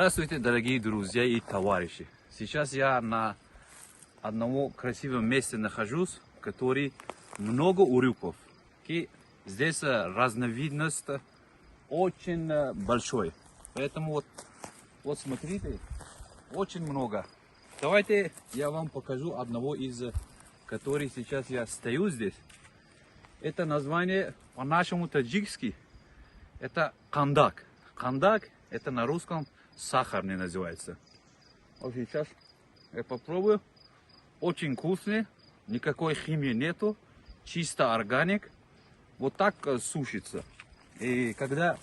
Здравствуйте, дорогие друзья и товарищи! Сейчас я на одном красивом месте нахожусь, который много урюков. И здесь разновидность очень большой. Поэтому вот смотрите, очень много. Давайте я вам покажу одного из, который сейчас я стою здесь. Это название по-нашему таджикски. Это кандак. Кандак это на русском сахарный называется. Вот сейчас я попробую. Очень вкусный, никакой химии нету, чисто органик. Вот так сушится. И когда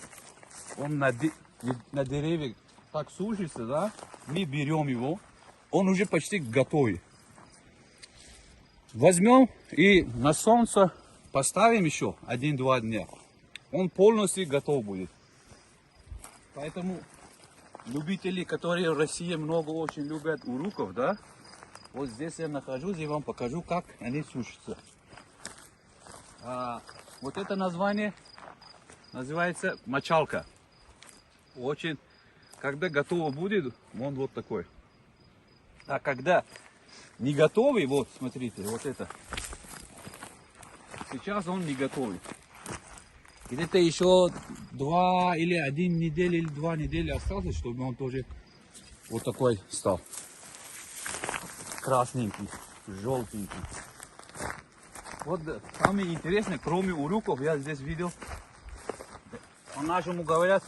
он на деревьях так сушится, да, мы берем его, он уже почти готовый. Возьмем и на солнце поставим еще 1-2 дня. Он полностью готов будет. Поэтому любители, которые в России много очень любят урюков, да, вот здесь я нахожусь и вам покажу, как они сушатся. Вот это название называется мочалка. Очень, когда готово будет, он вот такой. А когда не готовый, вот смотрите, вот это. Сейчас он не готовый. Где-то еще 2 или 1 неделя или 2 недели осталось, чтобы он тоже вот такой стал. Красненький, желтенький. Вот самое интересное, кроме урюков, я здесь видел, по-нашему говорят,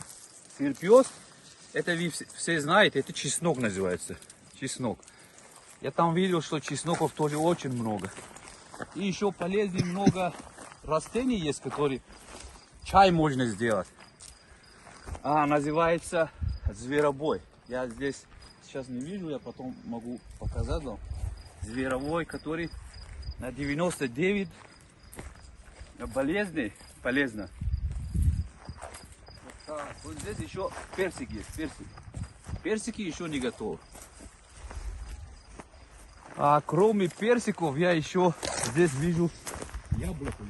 сырпёс. Это вы все знаете, это чеснок называется. Чеснок. Я там видел, что чесноков тоже очень много. И еще полезно много растений есть, которые чай можно сделать. Называется зверобой. Я здесь сейчас не вижу, я потом могу показать вам. Зверобой, который на 99 полезно. Вот здесь еще персик есть. Персики еще не готовы. Кроме персиков я еще здесь вижу яблоко.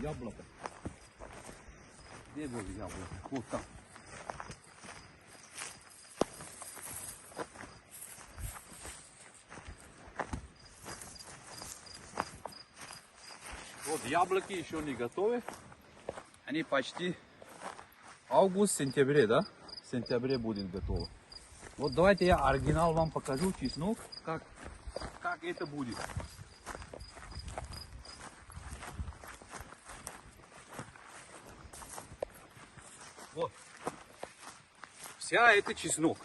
Где было яблоко? Вот там. Вот яблоки еще не готовы. Они почти август-сентябре, да? В сентябре будет готово. Вот давайте я оригинал вам покажу, чеснок, как это будет. Вот. Вся это чеснок.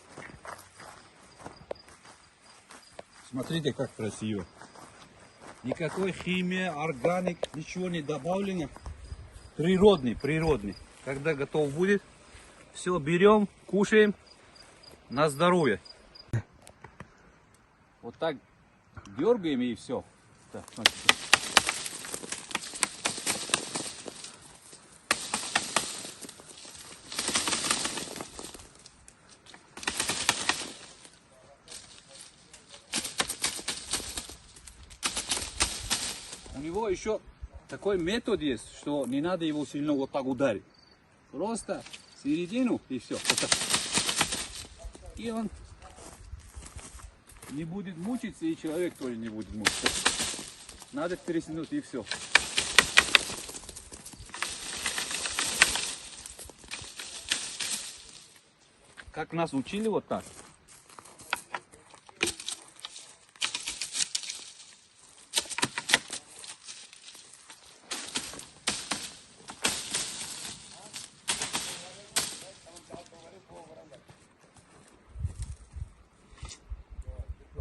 Смотрите, как красиво. Никакой химии, органик, ничего не добавлено. Природный. Когда готов будет, все берем, кушаем на здоровье. Вот так дергаем и все. Так, смотрите. У него еще такой метод есть, что не надо его сильно вот так ударить. Просто середину и все. И он не будет мучиться, и человек тоже не будет мучиться. Надо переснуть и все. Как нас учили вот так.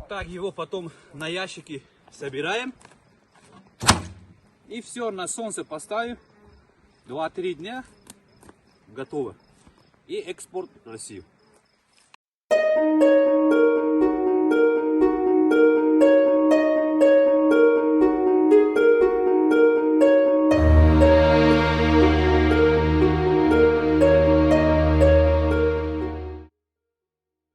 Так его потом на ящики собираем. И все, на солнце поставим. 2-3 дня. Готово. И экспорт в Россию.